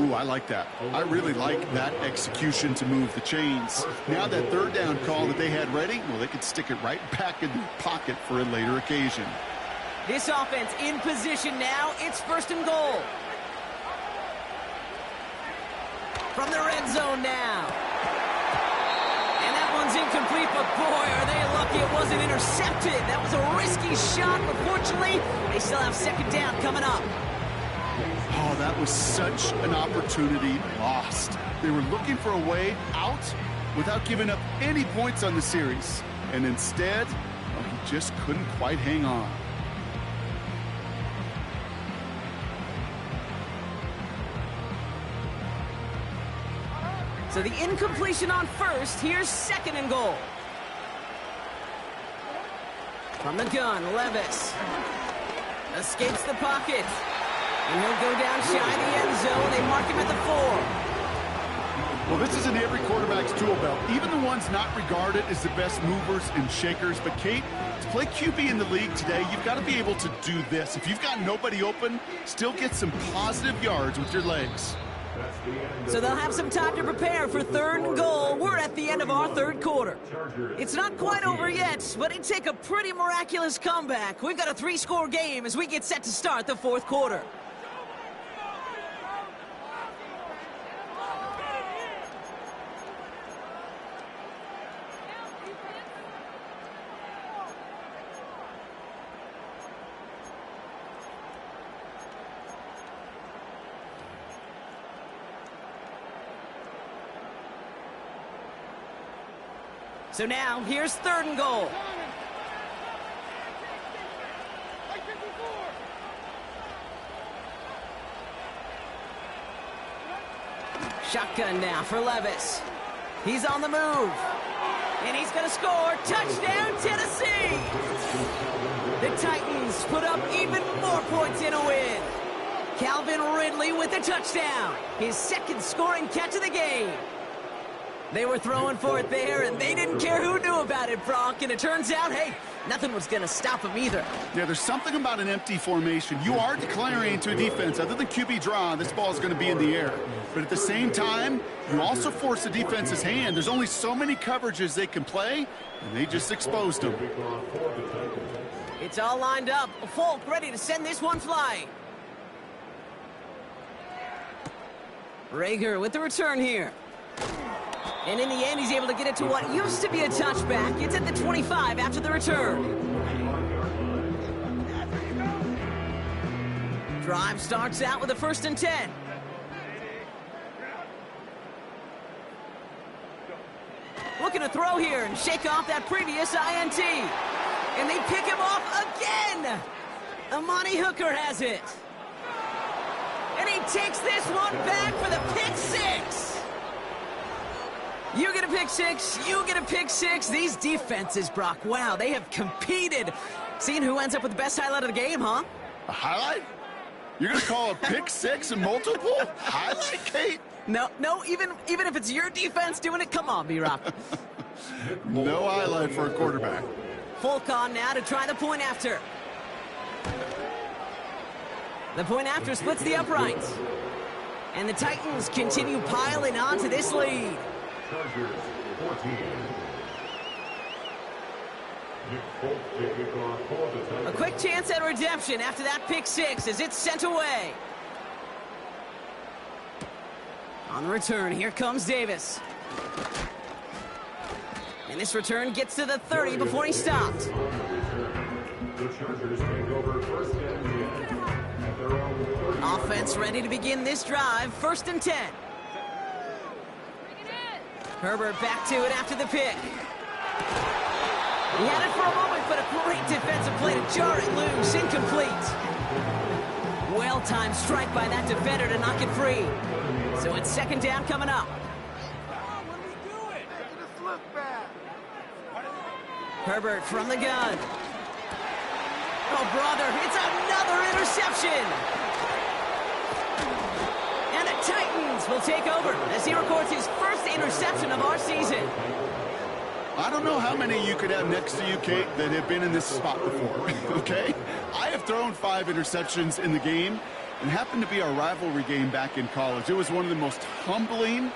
Ooh, I like that. I really like that execution to move the chains. Now that 3rd down call that they had ready, well, they could stick it right back in their pocket for a later occasion. This offense in position now. It's 1st and goal. From the red zone now. Incomplete, but boy, are they lucky it wasn't intercepted. That was a risky shot, but fortunately, they still have 2nd down coming up. Oh, that was such an opportunity lost. They were looking for a way out without giving up any points on the series. And instead, well, he just couldn't quite hang on. So the incompletion on 1st. Here's 2nd and goal. From the gun, Levis. Escapes the pocket. And he'll go down shy of the end zone. They mark him at the 4. Well, this is in every quarterback's tool belt. Even the ones not regarded as the best movers and shakers. But, Kate, to play QB in the league today, you've got to be able to do this. If you've got nobody open, still get some positive yards with your legs. So they'll have some time to prepare for 3rd and goal. We're at the end of our 3rd quarter. It's not quite over yet, but it'd take a pretty miraculous comeback. We've got a 3-score game as we get set to start the 4th quarter. So now, here's 3rd and goal. Shotgun now for Levis. He's on the move. And he's going to score. Touchdown, Tennessee! The Titans put up even more points in a win. Calvin Ridley with the touchdown. His 2nd scoring catch of the game. They were throwing for it there, and they didn't care who knew about it, Brock. And it turns out, hey, nothing was going to stop them either. Yeah, there's something about an empty formation. You are declaring to a defense, other than QB draw, this ball is going to be in the air. But at the same time, you also force the defense's hand. There's only so many coverages they can play, and they just exposed them. It's all lined up. Folk ready to send this one flying. Rager with the return here. And in the end, he's able to get it to what used to be a touchback. It's at the 25 after the return. Drive starts out with a 1st and 10. Looking to throw here and shake off that previous INT. And they pick him off again. Amani Hooker has it. And he takes this one back for the pick 6. You get a pick 6, you get a pick 6. These defenses, Brock, wow, they have competed. Seeing who ends up with the best highlight of the game, huh? A highlight? You're going to call a pick 6 and multiple? Highlight, Kate? No, even if it's your defense doing it, come on, B-Rock. No highlight for a quarterback. Folk on now to try the point after. The point after splits the uprights. And the Titans continue piling on to this lead. Chargers, 14. Nick Folk taking off for the Titans. A quick chance at redemption after that pick 6 as it's sent away. On the return, here comes Davis. And this return gets to the 30 before he stopped. The Chargers take over 1st and 10 at their own 30. Offense ready to begin this drive, 1st and 10. Herbert back to it after the pick. He had it for a moment, but a great defensive play to jar it loose, incomplete. Well-timed strike by that defender to knock it free. So it's 2nd down coming up. Herbert from the gun. Oh, brother, it's another interception. And the Titans will take over as he records his 1st interception of our season. I don't know how many you could have next to you, Kate, that have been in this spot before, okay? I have thrown 5 interceptions in the game, and happened to be our rivalry game back in college. It was one of the most humbling,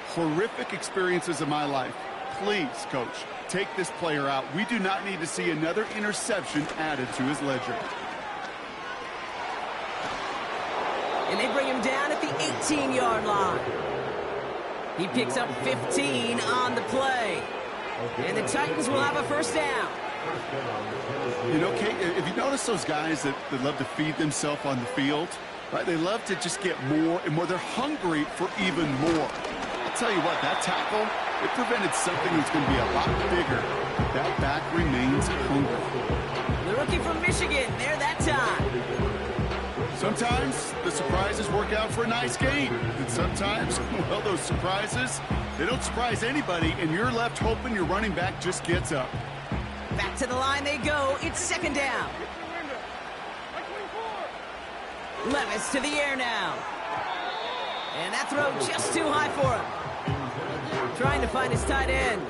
horrific experiences of my life. Please, Coach, take this player out. We do not need to see another interception added to his ledger. And they bring him down at the 18-yard line. He picks up 15 on the play. And the Titans will have a 1st down. You know, Kate, if you notice those guys that love to feed themselves on the field, right? They love to just get more and more. They're hungry for even more. I'll tell you what, that tackle, it prevented something that's going to be a lot bigger. That back remains hungry. The rookie from Michigan, there that time. Sometimes the surprises work out for a nice game. And sometimes, well, those surprises, they don't surprise anybody, and you're left hoping your running back just gets up. Back to the line they go. It's 2nd down. Levis to the air now. And that throw just too high for him. Trying to find his tight end.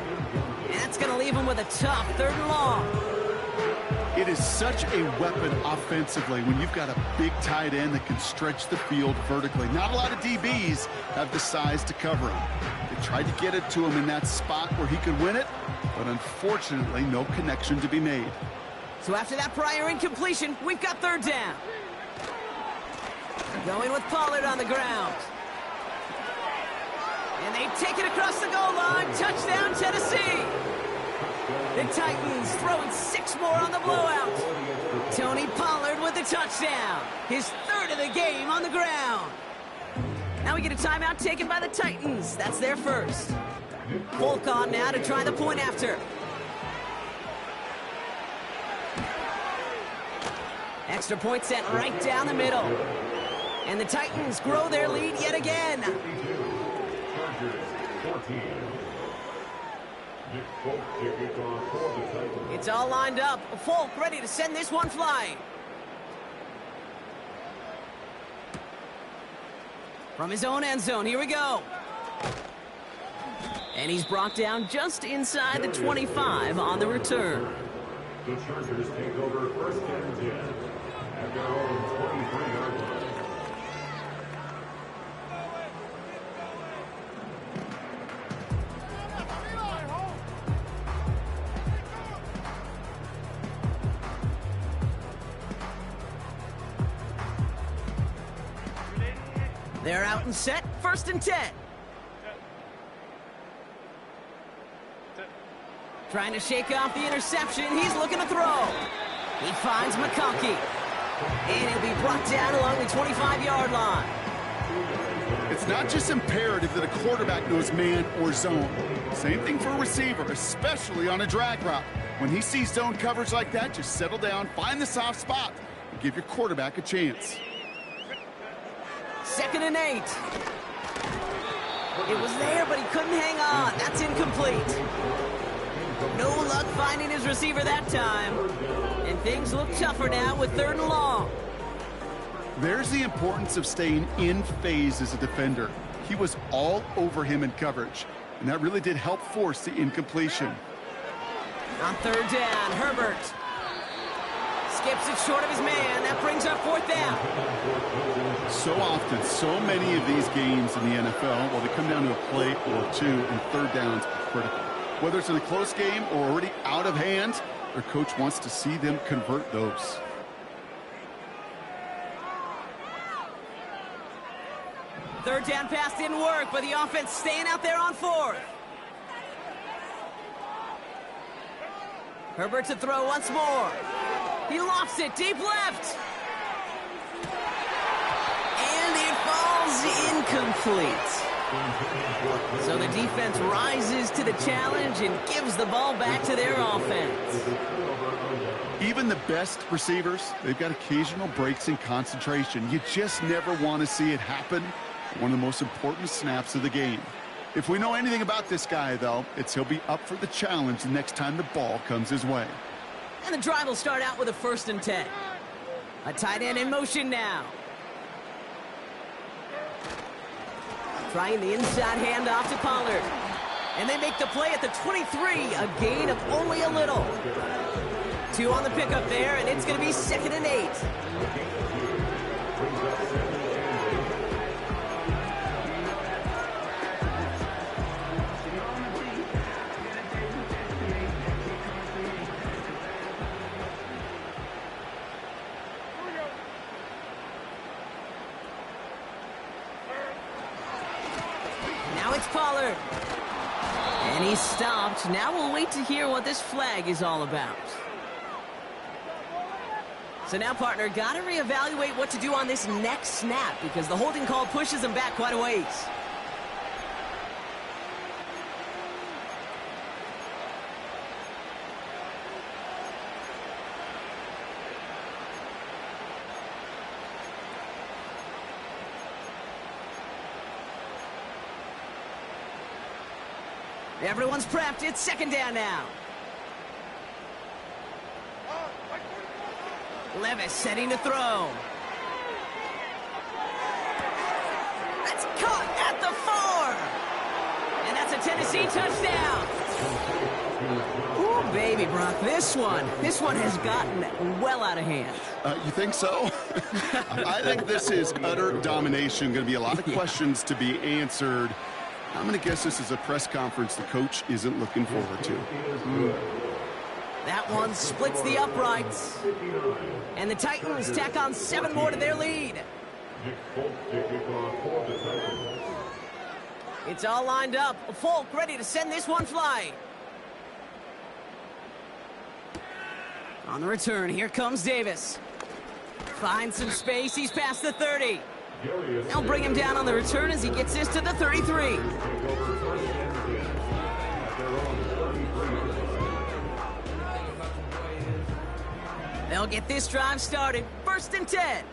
And that's going to leave him with a tough 3rd and long. It is such a weapon offensively when you've got a big tight end that can stretch the field vertically. Not a lot of DBs have the size to cover him. They tried to get it to him in that spot where he could win it, but unfortunately, no connection to be made. So after that prior incompletion, we've got 3rd down. Going with Pollard on the ground. And they take it across the goal line. Touchdown, Tennessee. The Titans throwing 6 more on the blowout. Tony Pollard with the touchdown. His 3rd of the game on the ground. Now we get a timeout taken by the Titans. That's their 1st. Folk on now to try the point after. Extra point sent right down the middle. And the Titans grow their lead yet again. Chargers 14. Nick Folk kicking off for the Titans. It's all lined up. Folk ready to send this one flying. From his own end zone, here we go. And he's brought down just inside the 25 on the return. The Chargers take over first and 10 at their own 23-yard line. They're out and set, first and 10. Trying to shake off the interception. He's looking to throw. He finds McConkey. And he'll be brought down along the 25-yard line. It's not just imperative that a quarterback knows man or zone. Same thing for a receiver, especially on a drag route. When he sees zone coverage like that, just settle down, find the soft spot, and give your quarterback a chance. 2nd and 8. It was there, but he couldn't hang on. That's incomplete. No luck finding his receiver that time. And things look tougher now with 3rd and long. There's the importance of staying in phase as a defender. He was all over him in coverage, and that really did help force the incompletion. On 3rd down, Herbert skips it short of his man. That brings up 4th down. So often, so many of these games in the NFL, well, they come down to a play or two, and 3rd downs are critical. Whether it's in a close game or already out of hand, their coach wants to see them convert those. Third down pass didn't work, but the offense staying out there on 4th. Herbert to throw once more. He lofts it deep left. And it falls incomplete. So the defense rises to the challenge and gives the ball back to their offense. Even the best receivers, they've got occasional breaks in concentration. You just never want to see it happen. One of the most important snaps of the game. If we know anything about this guy, though, it's he'll be up for the challenge the next time the ball comes his way. And the drive will start out with a 1st and 10. A tight end in motion now. Trying the inside handoff to Pollard. And they make the play at the 23, a gain of only a little. 2 on the pickup there, and it's going to be 2nd and 8. Now it's Pollard. And he's stopped. Now we'll wait to hear what this flag is all about. So now, partner, got to reevaluate what to do on this next snap because the holding call pushes him back quite a ways. Everyone's prepped. It's 2nd down now. Levis setting to throw. That's caught at the 4. And that's a Tennessee touchdown. Ooh, baby, Brock, this one has gotten well out of hand. You think so? I think this is utter domination. Going to be a lot of questions to be answered. I'm going to guess this is a press conference the coach isn't looking forward to. That one splits the uprights. And the Titans tack on 7 more to their lead. It's all lined up. Folk ready to send this one flying. On the return, here comes Davis. Finds some space. He's past the 30. They'll bring him down on the return as he gets this to the 33. They'll get this drive started. 1st and 10.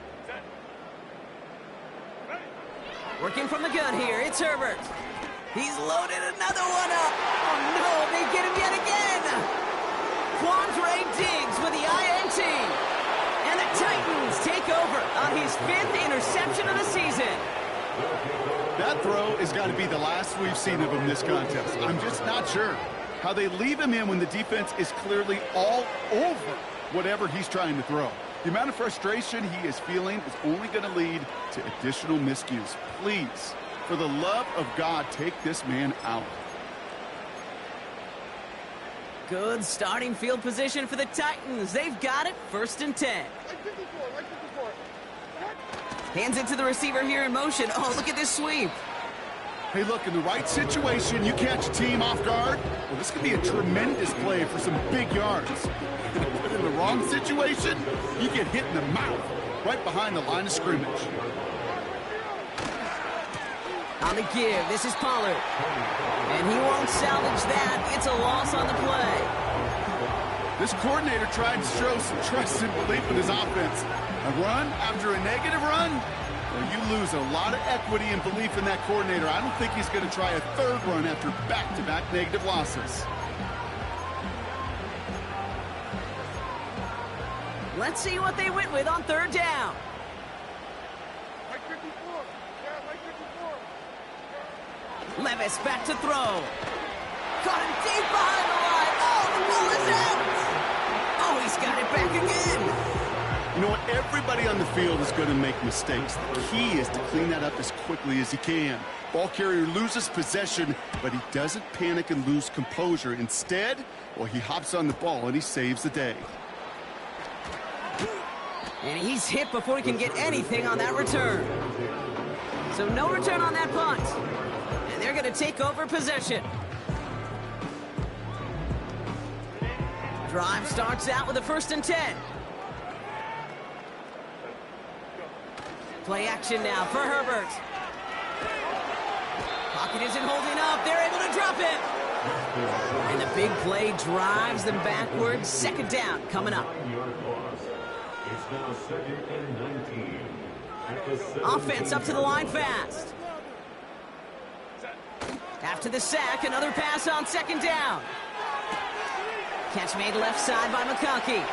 Working from the gun here, it's Herbert. He's loaded another one up. Oh, no, they get him yet again. Quandre Diggs with the INT. And the Titans take over on his 5th interception of the season. That throw has got to be the last we've seen of him this contest. I'm just not sure how they leave him in when the defense is clearly all over whatever he's trying to throw. The amount of frustration he is feeling is only going to lead to additional miscues. Please, for the love of God, take this man out. Good starting field position for the Titans. They've got it. 1st and 10. Hands it to the receiver here in motion. Oh, look at this sweep. Hey, look, in the right situation, you catch a team off guard. Well, this could be a tremendous play for some big yards. But in the wrong situation, you get hit in the mouth right behind the line of scrimmage. On the give, this is Pollard. And he won't salvage that. It's a loss on the play. This coordinator tried to show some trust and belief in his offense. A run after a negative run? Well, you lose a lot of equity and belief in that coordinator. I don't think he's going to try a 3rd run after back-to-back negative losses. Let's see what they went with on 3rd down. Levis back to throw. Caught him deep behind the line. Oh, the ball is out. Oh, he's got it back again. You know what? Everybody on the field is going to make mistakes. The key is to clean that up as quickly as he can. Ball carrier loses possession, but he doesn't panic and lose composure. Instead, well, he hops on the ball and he saves the day. And he's hit before he can get anything on that return. So no return on that punt. And they're going to take over possession. Drive starts out with a 1st and 10. Play action now for Herbert. Pocket isn't holding up. They're able to drop it. And the big play drives them backwards. 2nd down coming up. It's now 2nd and 19. Offense up to the line fast. After the sack, another pass on 2nd down. Catch made left side by McConkey.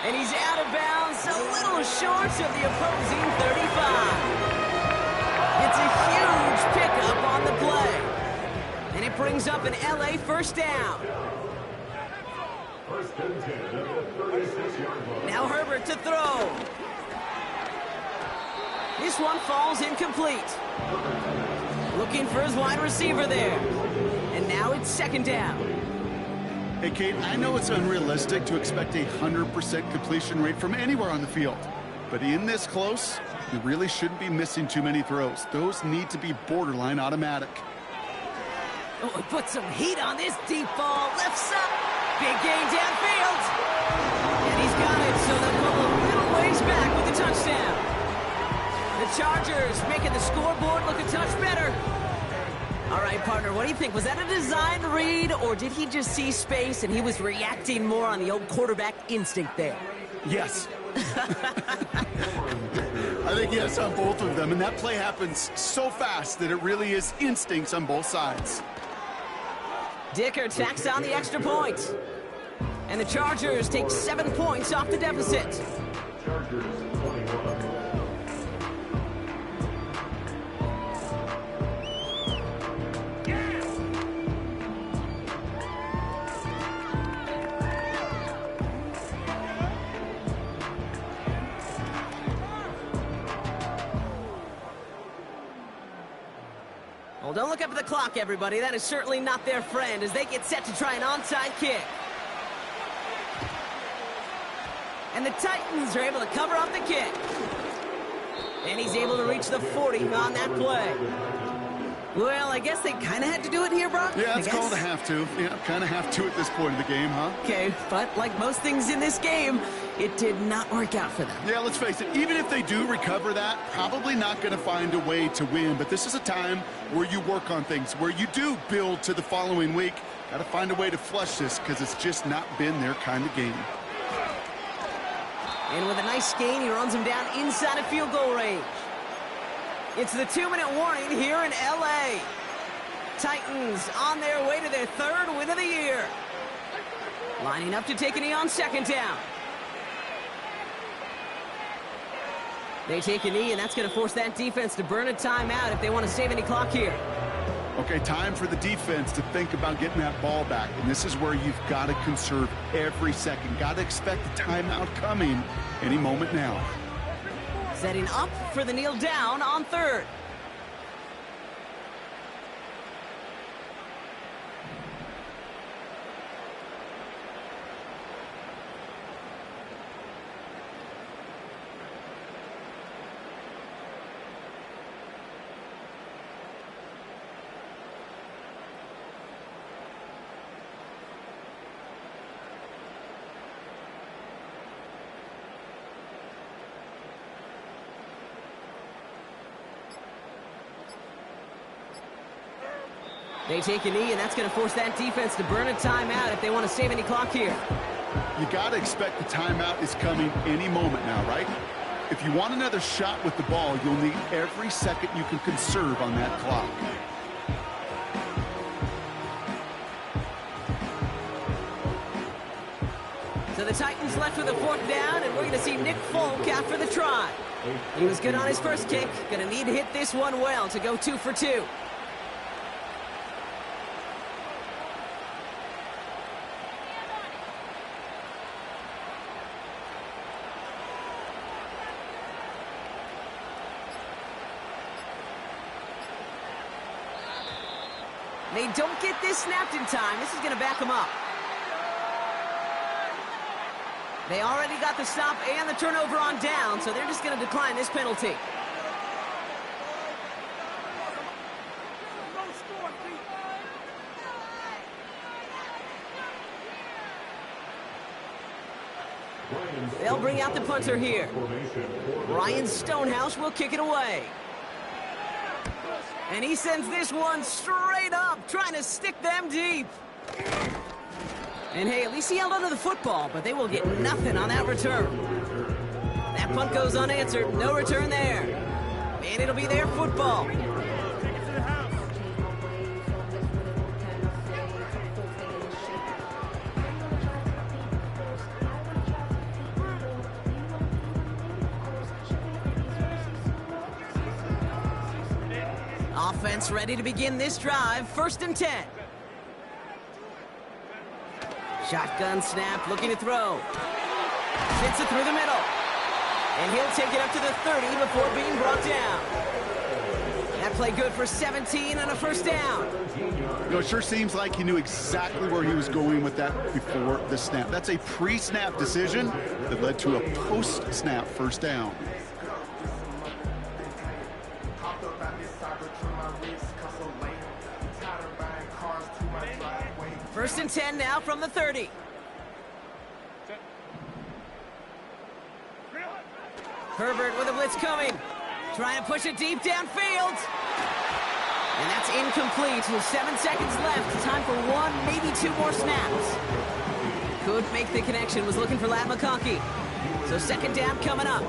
And he's out of bounds, a little short of the opposing 35. It's a huge pickup on the play. And it brings up an LA 1st down. 1st and 10 at the 36-yard line. Now Herbert to throw. This one falls incomplete. Looking for his wide receiver there. And now it's 2nd down. Hey, Kate, I know it's unrealistic to expect a 100% completion rate from anywhere on the field. But in this close, you really shouldn't be missing too many throws. Those need to be borderline automatic. Oh, he put some heat on this deep ball. Lifts up. Big gain downfield. And he's got it, so they'll go a little ways back with the touchdown. The Chargers making the scoreboard look a touch better. All right, partner, what do you think? Was that a design read, or did he just see space and he was reacting more on the old quarterback instinct there? Yes. I think yes on both of them, and that play happens so fast that it really is instincts on both sides. Dicker tacks on the extra point. And the Chargers take 7 points off the deficit. Chargers 21. Well, don't look up at the clock, everybody. That is certainly not their friend as they get set to try an onside kick. And the Titans are able to cover up the kick. And he's able to reach the 40 on that play. Well, I guess they kind of had to do it here, Brock. Yeah, it's called a have to. Yeah, kind of have to at this point of the game, huh? Okay, but like most things in this game, it did not work out for them. Yeah, let's face it, even if they do recover that, probably not going to find a way to win. But this is a time where you work on things, where you do build to the following week. Got to find a way to flush this because it's just not been their kind of game. And with a nice gain, he runs him down inside of field goal range. It's the 2-minute warning here in L.A. Titans on their way to their 3rd win of the year. Lining up to take a knee on 2nd down. They take a knee, and that's going to force that defense to burn a timeout if they want to save any clock here. Okay, time for the defense to think about getting that ball back. And this is where you've got to conserve every second. Got to expect the timeout coming any moment now. Setting up for the kneel down on 3rd. They take a knee, and that's going to force that defense to burn a timeout if they want to save any clock here. You got to expect the timeout is coming any moment now, right? If you want another shot with the ball, you'll need every second you can conserve on that clock. So the Titans left with a 4th down, and we're going to see Nick Folk after the try. He was good on his first kick. Going to need to hit this one well to go 2 for 2. They don't get this snapped in time. This is going to back them up. They already got the stop and the turnover on down, so they're just going to decline this penalty. They'll bring out the punter here. Ryan Stonehouse will kick it away. And he sends this one straight up, trying to stick them deep. And hey, at least he held onto the football, but they will get nothing on that return. That punt goes unanswered, no return there. And it'll be their football. Offense ready to begin this drive. 1st and 10. Shotgun snap, looking to throw. Hits it through the middle. And he'll take it up to the 30 before being brought down. That play good for 17 and a 1st down. You know, it sure seems like he knew exactly where he was going with that before the snap. That's a pre-snap decision that led to a post-snap 1st down. First and 10 now from the 30. Herbert with a blitz coming. Trying to push it deep downfield. And that's incomplete with 7 seconds left. Time for 1, maybe 2 more snaps. Could make the connection. Was looking for Ladd McConkey. So 2nd down coming up.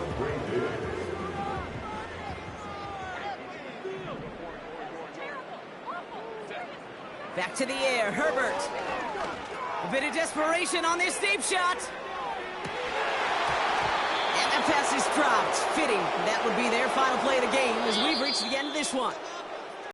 Back to the air, Herbert. A bit of desperation on this deep shot. And that pass is dropped. Fitting. That would be their final play of the game as we've reached the end of this one.